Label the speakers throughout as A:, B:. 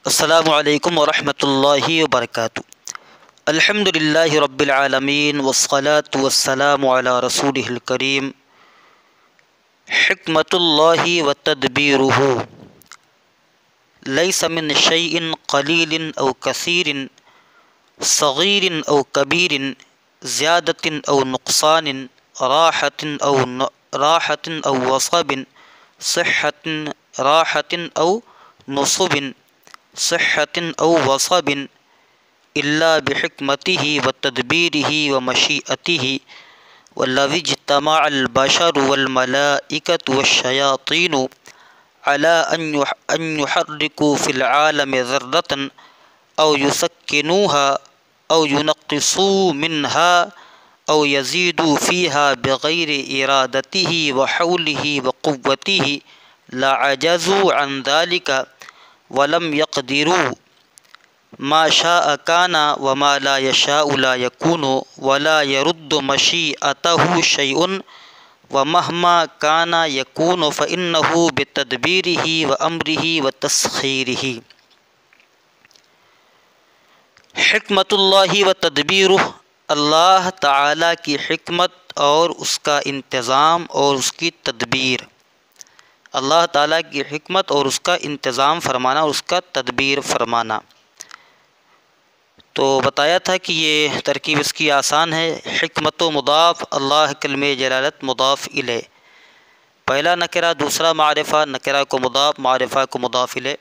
A: السلام علیکم ورحمۃ اللہ وبرکاتہ۔ الحمد للہ رب العالمین والصلاة والسلام علی رسولہ الکریم۔ حکمت اللہ وتدبیرہ لیس من شیء قلیل او کثیر صغیر او کبیر زیادۃ او نقصان راحۃ او وصب صحۃ راحۃ او نصب صحۃ او وصب الا بحکمتہ وتدبیرہ ومشیئتہ ولو اجتمع البشر والملائکۃ والشیاطین على ان يحركوا في العالم ذرة او يسكنوها او ينقصوا منها او يزيدوا فيها بغير إرادته وحوله وقوته لعجزوا عن ذلك ولم يقدروا ما شاء كان وما لا يشاء لا يكون ولا يرد مشيئته شيء ومهما كان يكون فإنه بتدبيره وأمره وتسخيره۔ حکمت اللہ و تدبیرہ، اللہ تعالیٰ کی حکمت اور اس کا انتظام اور اس کی تدبیر۔ اللہ تعالیٰ کی حکمت اور اس کا انتظام فرمانا اور اس کا تدبیر فرمانا۔ تو بتایا تھا کہ یہ ترکیب اس کی آسان ہے۔ حکمت و مضاف، اللہ کلمہ جلالت مضاف الیہ، پہلا نکرہ دوسرا معرفہ، نکرہ کو مضاف معرفہ کو مضاف الیہ۔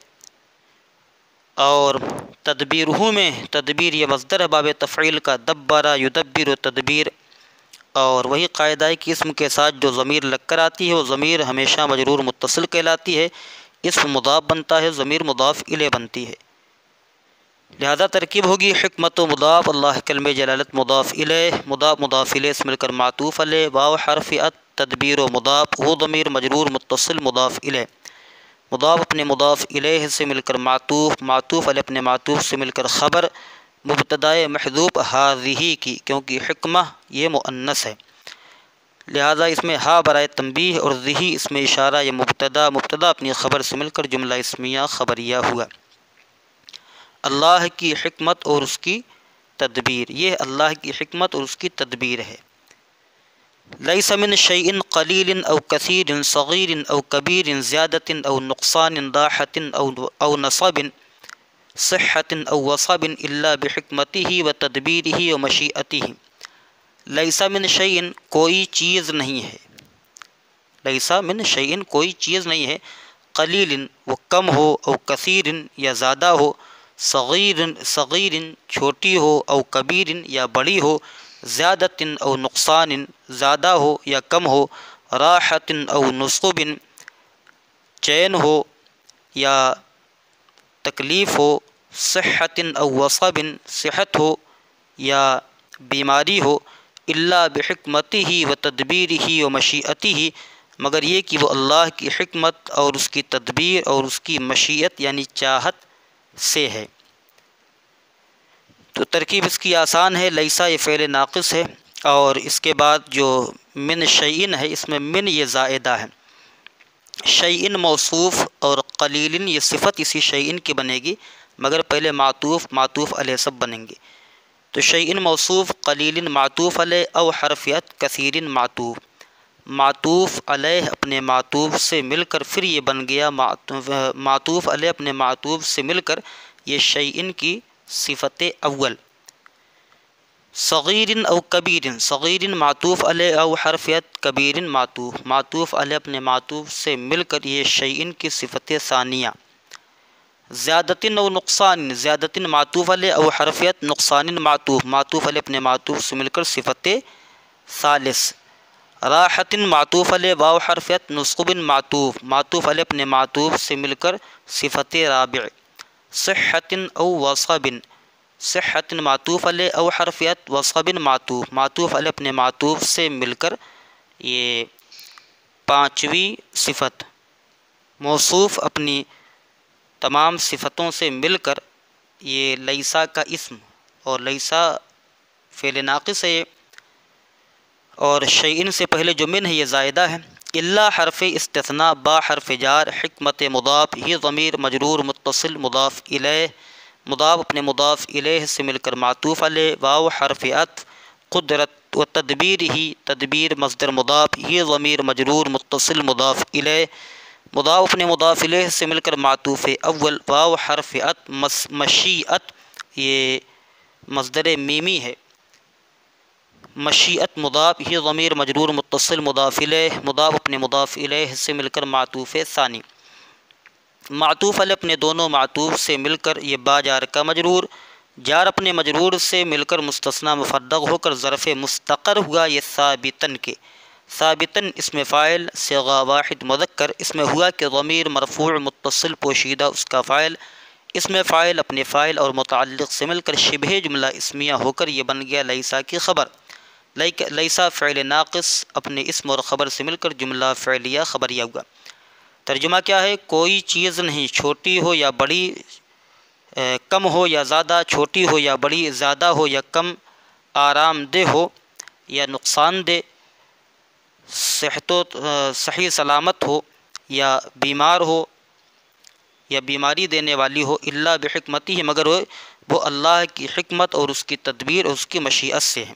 A: اور تدبیرہ میں تدبیر یہ مصدر ہے باب تفعیل کا، دبر یدبر تدبیر، اور وہی قاعدہ ہے کہ اسم کے ساتھ جو ضمیر لگ کر آتی ہے وہ ضمیر ہمیشہ مجرور متصل کہلاتی ہے، اسم مضاف بنتا ہے، ضمیر مضاف الیہ بنتی ہے، لہذا ترکیب ہوگی حکمت و مضاف، اللہ کلمہ جلالت مضاف الیہ، مضاف مضاف الیہ سے مل کر معطوف علیہ، واو حرف عطف، تدبیر و مضاف، وہ ضمیر مجرور متصل مضاف الیہ، مضاف اپنے مضاف الیہ سے مل کر معطوف، معطوف علیہ اپنے معطوف سے مل کر خبر، مبتدائے محذوف ہذہ کی، کیونکہ حکمہ یہ مؤنث ہے لہذا اس میں ہا برائے تنبیہ اور ذہی اس میں اشارہ، یہ مبتدا اپنی خبر سے مل کر جملہ اسمیہ خبریہ ہوا۔ اللہ کی حکمت اور اس کی تدبیر، یہ اللہ کی حکمت اور اس کی تدبیر ہے۔ لیس من شیء قلیل او کثیر صغیر او کبیر زیادۃ او نقصان راحۃ او نصب صحۃ او وصب الا بحکمتہ وتدبیرہ ومشیئتہ۔ لیس من شیء کوئی چیز نہیں ہے، لیس من شیء کوئی چیز نہیں ہے، قلیل وہ کم ہو، او کثیر یا زیادہ ہو، صغیر چھوٹی ہو، او کبیر یا بڑی ہو، زیادۃ او نقصان زیادہ ہو یا کم ہو، راحۃ او نصب چین ہو یا تکلیف ہو، صحۃ او وصب صحت ہو یا بیماری ہو، الا بحکمتہ وتدبیرہ ومشیئتہ، مگر یہ کہ وہ اللہ کی حکمت اور اس کی تدبیر اور اس کی مشیت یعنی چاہت سے ہے۔ تو ترکیب اس کی آسان ہے، لیسا یہ فعل ناقص ہے، اور اس کے بعد جو من شیئن ہے اس میں من یہ زائدہ ہے، شیئن موصوف اور قلیل یہ صفت اسی شیئن کی بنے گی، مگر پہلے معطوف علیہ سب بنیں گے۔ تو شیئن موصوف، قلیل معطوف علیہ، او حرفیت کثیر معطوف علیہ اپنے معطوف سے مل کر پھر یہ بن گیا معطوف علیہ اپنے معطوف سے مل کر یہ شیئن کی صفت اول۔ صغیر او کبیر، صغیر معطوف علیہ او حرفیت کبیر معطوف علیہ اپنے معطوف سے مل کر یہ شیئن کی صفت ثانیہ۔ زیادۃ او نقصان، زیادۃ معطوف علیہ او حرفیت نقصان معطوف علیہ اپنے معطوف سے مل کر صفت ثالث۔ راحۃ معطوف علیہ واو حرفیت نصب معطوف علیہ اپنے معطوف سے مل کر صفت رابع۔ صحۃ او وصب، صحۃ معطوف علیہ او حرفیت وصب معطوف علیہ اپنے معطوف سے مل کر یہ پانچویں صفت۔ موصوف اپنی تمام صفتوں سے مل کر یہ لیسا کا اسم، اور لیسا فعل ناقص ہے، اور شیئن سے پہلے جو من ہے یہ زائدہ ہے، الا حرف استثناء با حرف جار حکمت مضاف یہ ضمیر مجرور متصل مضاف الیہ مضاف اپنے مضاف الیہ سے مل کر معطوف علیہ واو حرف عطف قدرت و تدبیر ہی تدبیر مصدر مضاف یہ ضمیر مجرور متصل مضاف الیہ مضاف اپنے مضاف الیہ سے مل کر معطوف اول واو حرف عطف مشیت یہ مصدر میمی ہے مشیت مضاف یہ ضمیر مجرور متصل مضاف الیہ مضاف اپنے مضاف الیہ سے مل کر معطوف ثانی معطوف علیہ اپنے دونوں معطوف سے مل کر یہ با جار کا مجرور جار اپنے مجرور سے مل کر مستثنی مفرغ ہو کر ظرف مستقر ہوا یہ ثابتن کے ثابتن اسم فاعل صیغہ واحد مذکر اس میں ہوا کہ ضمیر مرفوع متصل پوشیدہ اس کا فاعل اسم فاعل اپنے فاعل اور متعلق سے مل کر شبہ جملہ اسمیہ ہو کر یہ بن گیا لیسا کی خبر لیسا فعل ناقص اپنے اسم اور خبر سے مل کر جملہ فعلیہ خبریہ ہوا ترجمہ کیا ہے کوئی چیز نہیں چھوٹی ہو یا بڑی کم ہو یا زیادہ چھوٹی ہو یا بڑی زیادہ ہو یا کم آرام دہ ہو یا نقصان دہ صحت و صحیح سلامت ہو یا بیمار ہو یا بیماری دینے والی ہو الا بحکمتی ہی مگر وہ اللہ کی حکمت اور اس کی تدبیر اور اس کی مشیت سے ہے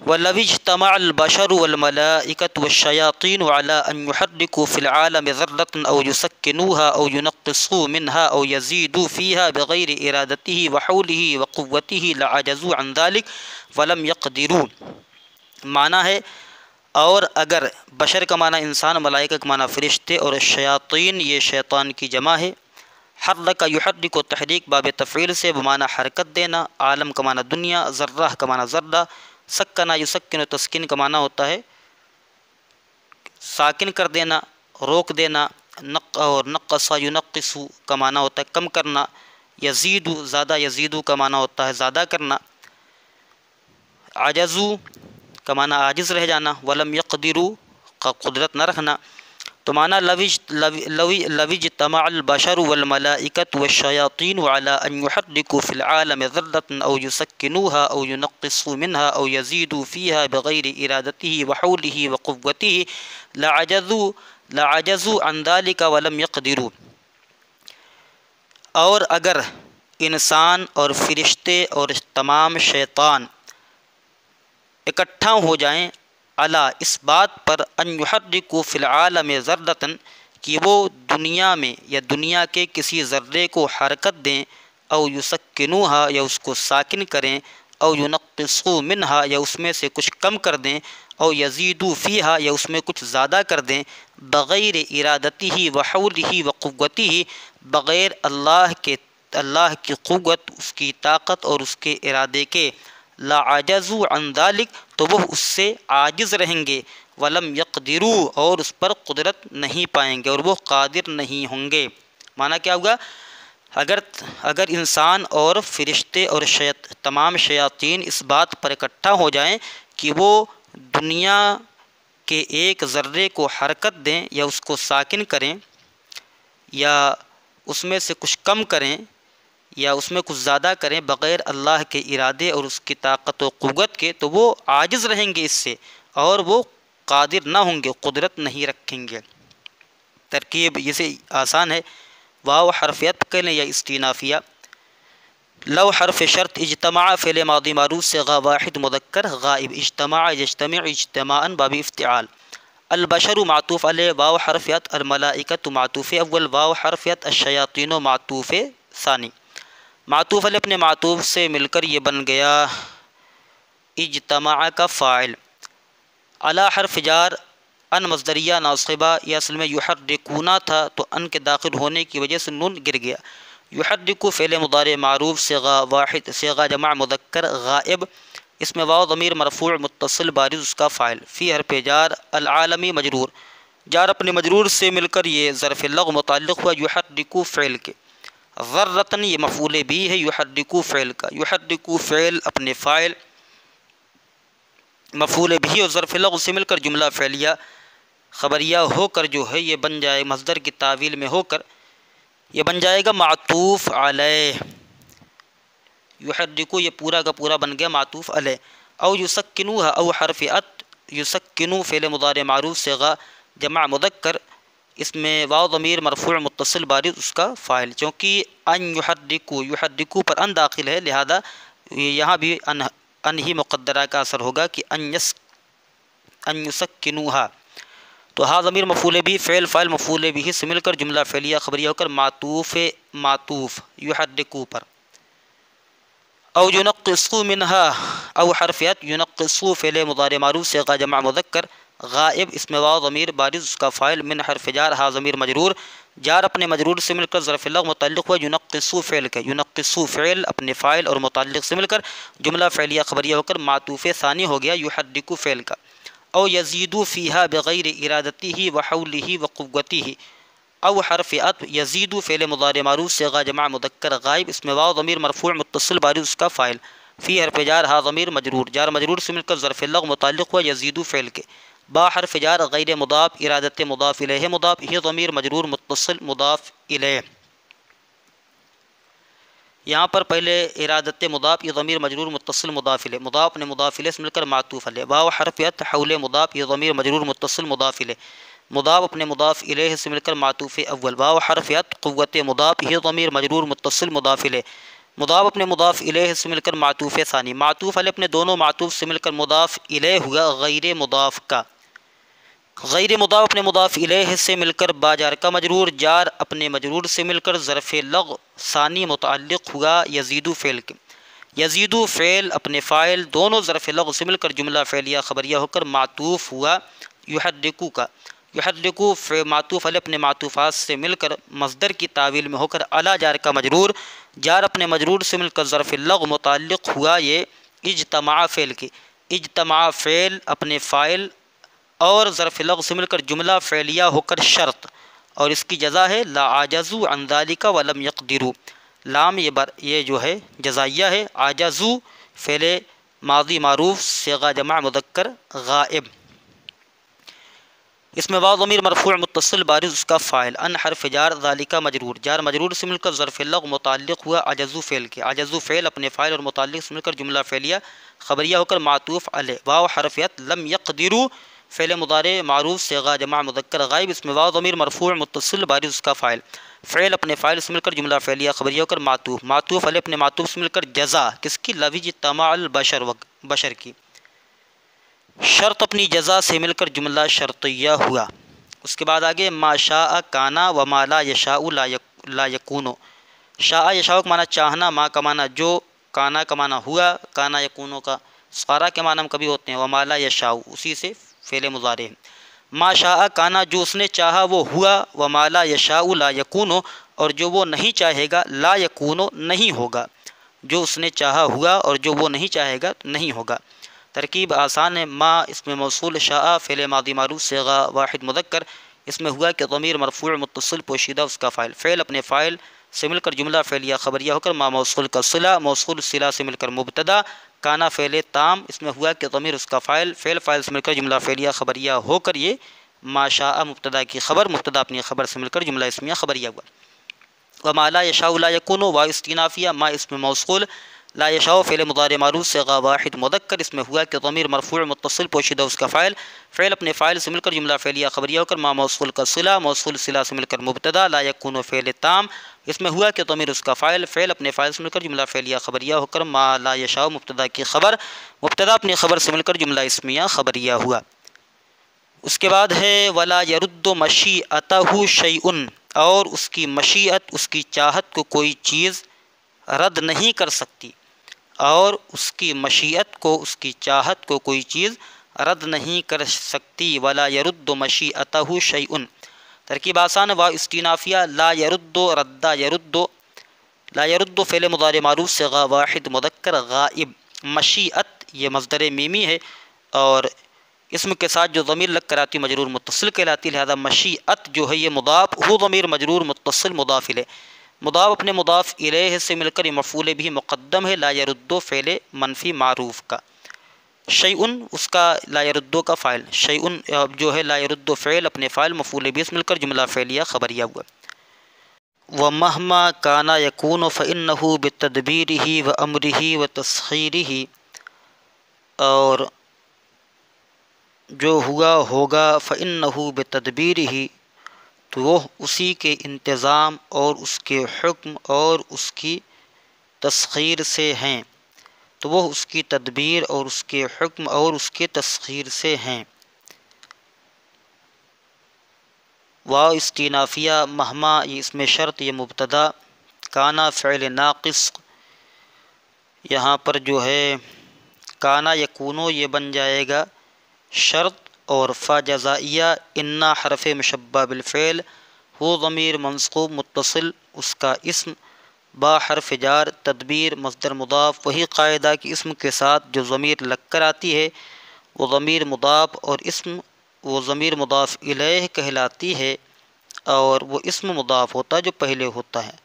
A: وَلَوِ اجْتَمَعَ الْبَشَرُ وَالْمَلَائِكَةُ وَالشَّيَاطِينُ عَلَىٰ أَن يُحَرِّكُوا فِي الْعَالَمِ ذَرَّةً أَوْ يُسَكِّنُوهَا أَوْ يُنَقِّصُوا مِنْهَا أَوْ يَزِيدُوا فِيهَا بِغَيْرِ إِرَادَتِهِ وَحَوْلِهِ وَقُوَّتِهِ لَعَجَزُوا عَنْ ذَلِكَ وَلَمْ يَقْدِرُوا معنی ہے اور اگر بشر کا معنی انسان ملائکہ کا معنی فرشتے اور شیاطین یہ شیطان کی جمع ہے حرک یحرک و تحریک باب تفعیل سے بمعنی حرکت دینا عالم کا معنی دنیا ذرہ کا معنی ذرہ سکنا یسکن و تسکین کا معنی ہوتا ہے ساکن کر دینا روک دینا اور نقص ینقص کا معنی ہوتا ہے کم کرنا یزید زیادہ یزید کا معنی ہوتا ہے زیادہ کرنا عجزو کا معنی عاجز رہ جانا ولم یقدروا کا قدرت نہ رکھنا تو معنی لو اجتمع البشر والملائکة والشیاطین علی ان یحرکوا فی العالم ذرة او یسکنوها او ینقصوا منها او یزیدوا فیها بغیر ارادته وحوله وقوته لعجزوا عن ذلك ولم یقدروا اور اگر انسان اور فرشتے اور تمام شیطان اکٹھا ہو جائیں علی اس بات پر ان یحرکوا فی العالم ذرۃ کہ وہ دنیا میں یا دنیا کے کسی ذرے کو حرکت دیں او یسکنوہا یا اس کو ساکن کریں او ینقصوا منہا یا اس میں سے کچھ کم کر دیں او یزیدوا فیہا یا اس میں کچھ زیادہ کر دیں بغیر ارادتہ وحولہ وقوتہ بغیر اللہ کی قوت اس کی طاقت اور اس کے ارادے کے لعجزوا عن ذلک تو وہ اس سے عاجز رہیں گے ولم یقدروا اور اس پر قدرت نہیں پائیں گے اور وہ قادر نہیں ہوں گے معنی کیا ہوگا اگر انسان اور فرشتے اور تمام شیاطین اس بات پر اکٹھا ہو جائیں کہ وہ دنیا کے ایک ذرے کو حرکت دیں یا اس کو ساکن کریں یا اس میں سے کچھ کم کریں یا اس میں کچھ زیادہ کریں بغیر اللہ کے ارادے اور اس کی طاقت و قوت کے تو وہ عاجز رہیں گے اس سے اور وہ قادر نہ ہوں گے قدرت نہیں رکھیں گے ترکیب یہ سے آسان ہے واو حرف عطف کے لیں یا استینافیہ لو حرف شرط اجتماع فعل ماضی معروف صیغہ واحد مذکر غائب اجتماع یجتمع اجتماعا باب افتعال البشر معطوف علیہ واو حرف عطف الملائکۃ معطوف اول واو حرف عطف الشیاطین معطوف ثانی معطوف علیہ اپنے معطوف سے مل کر یہ بن گیا اجتماع کا فاعل علی حرف جار ان مصدریہ ناصبہ یہ اصل میں یحرکونا تھا تو ان کے داخل ہونے کی وجہ سے نون گر گیا یحرکو فعل مضارع معروف صیغہ واحد صیغہ جمع مذکر غائب اس میں واو ضمیر مرفوع متصل بارز اس کا فاعل فی حرف جار العالمی مجرور جار اپنے مجرور سے مل کر یہ ظرف لغو متعلق ہوا یحرکو فعل کے ذرۃ یہ مفعول بھی ہے یحرکو فعل کا یحرکو فعل اپنے فاعل مفعول بھی اور ظرف لغو سے مل کر جملہ فعلیہ خبریہ ہو کر جو ہے یہ بن جائے مصدر کی تعویل میں ہو کر یہ بن جائے گا معطوف علیہ یحرکو یہ پورا کا پورا بن گیا معطوف علیہ او یسکنوها او حرف عطف یسکنو فعل مضارع معروف صیغہ جمع مذکر، اس میں واو ضمیر مرفوع متصل بارز اس کا فاعل، چونکہ ان یحرکو، یحرکو پر ان داخل ہے، لہذا یہاں بھی ان ہی مقدرہ کا اثر ہوگا کہ ان یسکنوہا۔ تو ہا ضمیر مفعول بھی، فعل فاعل مفعول بھی سے مل کر جملہ فعلیہ خبریہ ہو کر معطوف یحرکو پر۔ او ینقصو منہا، او حرفیت ینقصو فعل مضارع معروف صیغہ جمع مذکر، غائب اس میں واو ضمیر بارز اس کا فاعل، من حرف جار ہا ضمیر مجرور، جار اپنے مجرور سے مل کر ظرف لغو متعلق ہوا ینقصو فعل کے، ینقصو فعل اپنے فاعل اور متعلق سے مل کر جملہ فعلیہ خبریہ ہو کر معطوف ثانی ہو گیا یحرکو فعل کا۔ او یزیدو فیہا بغیر ارادتہ وحولہ وقوتہ، او حرف عطف یزیدو فعل مضارع معروف صیغہ جمع مذکر غائب اس میں واو ضمیر مرفوع متصل بارز اس کا فاعل، فی حرف جار ہا ضمیر مجرور، جار مجرور سے مل کر ظرف لغو متعلق ہوا یزیدو فعل کے، با حرف جار غیر مضاف ارادت مضاف الیہ مضاف، یہ ضمیر مجرور متصل مضاف الیہ۔ یہاں پر پہلے ارادت مضاف، یہ ضمیر مجرور متصل مضاف الیہ، مضاف نے مضاف الیہ سے مل کر معطوف علیہ، واو حرف عطف حول مضاف، یہ ضمیر مجرور متصل مضاف الیہ، مضاف اپنے مضاف الیہ سے مل کر معطوف اول، واو حرف عطف قوت مضاف، یہ ضمیر مجرور متصل مضاف الیہ، مضاف اپنے مضاف الیہ سے مل کر معطوف ثانی، معطوف علیہ اپنے دونوں معطوف سے مل کر مضاف الیہ ہوا غیر مضاف کا، غیر مضاف اپنے مضاف الیہ سے مل کر با جار کا مجرور، جار اپنے مجرور سے مل کر ظرف لغو ثانی متعلق ہوا یزیدو فعل کے، یزیدو فعل اپنے فاعل دونوں ظرف لغو سے مل کر جملہ فعلیہ خبریہ ہو کر معطوف ہوا یحرکو کا، یحرکو معطوف علیہ اپنے معطوفات سے مل کر مصدر کی تعویل میں ہو کر علی جار کا مجرور، جار اپنے مجرور سے مل کر ظرف لغو متعلق ہوا یہ اجتماع فعل کے، اجتماع فعل اپنے فاعل اور ظرف لغو سے مل کر جملہ فعلیہ ہو کر شرط، اور اس کی جزا ہے لا عاجزوا عن ذلک ولم یقدروا، لام یہ جو ہے جزائیہ ہے، عاجزوا فعل ماضی معروف صیغہ جمع مذکر غائب، اس میں واو ضمیر مرفوع متصل بارز اس کا فاعل، ان حرف جار ذالک مجرور، جار مجرور سے مل کر ظرف لغو متعلق ہوا عجزو فعل کے، عجزو فعل اپنے فاعل اور متعلق سے مل کر جملہ فعلیہ خبریہ ہو کر معطوف علیہ، واو حرفیت لم یقدروا فعل مضارع معروف صیغہ جمع مذکر غائب اس میں واو ضمیر مرفوع متصل بارز اس کا فاعل، فعل اپنے فاعل سے مل کر جملہ فعلیہ خبریہ ہو کر معطوف، معطوف علیہ اپنے معطوف سے مل کر جزا کس کی، لوجتماع البشر بشر کی، شرط اپنی جزا سے مل کر جملہ شرطیہ ہوا۔ اس کے بعد آگے ما شاء کانا و ما لا یشاء لا یکونو، شاء یشاء کا معنی چاہنا، ما کا معنی جو، کانا کا معنی ہوا، کانا یکونو کا سارا کے معنی کبھی ہوتے ہیں، و ما لا یشاء اسی سے فعل مضارع، ما شاء کانا جو اس نے چاہا وہ ہوا، و ما لا یشاء لا یکونو اور جو وہ نہیں چاہے گا لا یکونو نہیں ہوگا، جو اس نے چاہا ہوا اور جو وہ نہیں چاہے گا نہیں ہوگا۔ ترکیب آسان ہے، ما اس میں موصول، شاء فعل ماضی معروف صیغہ واحد مذکر، اس میں ہوا کہ ضمیر مرفوع متصل پوشیدہ اس کا فاعل، فعل اپنے فاعل سے مل کر جملہ فعلیہ خبریہ ہو کر ما موصول کا صلہ، موصول صلہ سے مل کر مبتدا، کانا فعل تام اس میں ہوا کہ ضمیر اس کا فاعل، فعل فاعل سے مل کر جملہ فعلیہ خبریہ ہو کر یہ ما شاء مبتدا کی خبر، مبتدا اپنی خبر سے مل کر جملہ اسمیہ خبریہ ہوا۔ وما لا یشاء لا یکون واو استینافیہ، ما اس میں موصول، لا یشاء فعل مضارع معروف صیغہ واحد مذکر اس میں ہوا کہ ضمیر مرفوع متصل پوشیدہ اس کا فاعل، فعل اپنے فاعل سے مل کر جملہ فعلیہ خبریہ ہو کر ما موصول کا صلہ، موصول صلہ سے مل کر مبتدا، لا یکون فعل تام اس میں ہوا کہ ضمیر اس کا فاعل، فعل اپنے فاعل سے مل کر جملہ فعلیہ خبریہ ہو کر ما لا یشاء مبتدا کی خبر، مبتدا اپنی خبر سے مل کر جملہ اسمیہ خبریہ ہوا۔ اس کے بعد ہے ولا یرد مشیئتہ شیء، اور اس کی مشیت اس کی چاہت کو کوئی چیز رد نہیں کر سکتی، اور اس کی مشیت کو اس کی چاہت کو کوئی چیز رد نہیں کر سکتی، ولا یرد مشیئتہ شیء، ترکیب آسان وا استینافیہ، لا یرد رد یرد، لا یرد فعل مضارع معروف صیغہ واحد مذکر غائب، مشیت یہ مصدر میمی ہے اور اسم کے ساتھ جو ضمیر لگ کر آتی مجرور متصل کہلاتی، لہذا مشیت جو ہے یہ مضاف ہو ضمیر مجرور متصل مضاف الیہ، مضاف اپنے مضاف الیہ سے مل کر یہ مفعول بھی مقدم ہے، لا یرد فعل منفی معروف کا، شیء اس کا لا یرد کا فاعل، شیء جو ہے لا یرد فعل اپنے فاعل مفعول بھی سے مل کر جملہ فعلیہ خبریہ ہوا۔ ومہما کان یکون فإنہ بتدبیرہ وامرہ وتسخیرہ، اور جو ہوا ہوگا فإنہ بتدبیرہ، تو وہ اسی کے انتظام اور اس کے حکم اور اس کی تسخیر سے ہیں، تو وہ اس کی تدبیر اور اس کے حکم اور اس کے تسخیر سے ہیں۔ واو استینافیہ مہما، یہ اس میں شرط، یہ مبتدا، کانا فعل ناقص، یہاں پر جو ہے کانا یکونو یہ بن جائے گا شرط، اور فا جزائیہ، انا حرف مشبہ بالفعل، وہ ضمیر منصوب متصل اس کا اسم، با حرف جار، تدبیر مصدر مضاف، وہی قاعدہ کہ اسم کے ساتھ جو ضمیر لگ کر آتی ہے وہ ضمیر مضاف، اور اسم وہ ضمیر مضاف الیہ کہلاتی ہے، اور وہ اسم مضاف ہوتا ہے جو پہلے ہوتا ہے۔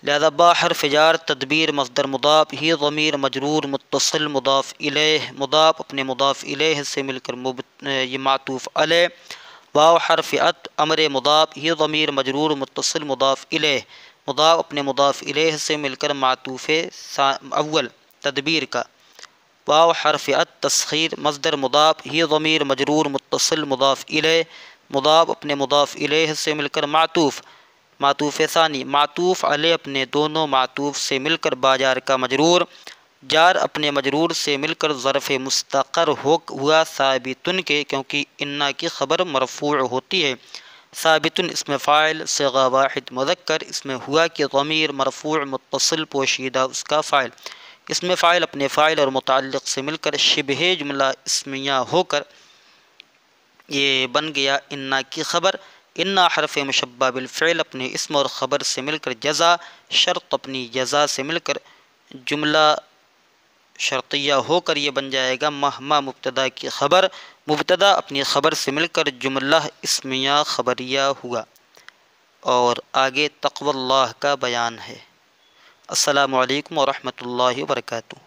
A: لہذا با حرف جار، تدبیر مصدر مضاف، ہی ضمیر مجرور متصل مضاف الیہ، مضاف اپنے مضاف الیہ سے مل کر یہ معطوف علیہ، واو حرف عطف امر مضاف، ہی ضمیر مجرور متصل مضاف الیہ، مضاف اپنے مضاف الیہ سے مل کر معطوف اول تدبیر کا، واو حرف عطف تسخیر مصدر مضاف، ہی ضمیر مجرور متصل مضاف الیہ، مضاف اپنے مضاف الیہ سے مل کر معطوف ثانی، معطوف علیہ اپنے دونوں معطوف سے مل کر باجار کا مجرور، جار اپنے مجرور سے مل کر ظرف مستقر ہوا ثابتن کے، کیونکہ انا کی خبر مرفوع ہوتی ہے، ثابتن اسم فاعل صیغہ واحد مذکر، اس میں ہوا کہ ضمیر مرفوع متصل پوشیدہ اس کا فاعل، اس میں فاعل اپنے فاعل اور متعلق سے مل کر شبہ جملہ اسمیہ ہو کر یہ بن گیا انا کی خبر، انا حرف مشبہ بالفعل اپنے اسم اور خبر سے مل کر جزا، شرط اپنی جزا سے مل کر جملہ شرطیہ ہو کر یہ بن جائے گا مہما مبتدا کی خبر، مبتدا اپنی خبر سے مل کر جملہ اسمیہ خبریہ ہوا۔ اور آگے تقوی اللہ کا بیان ہے۔ السلام علیکم ورحمۃ اللہ وبرکاتہ۔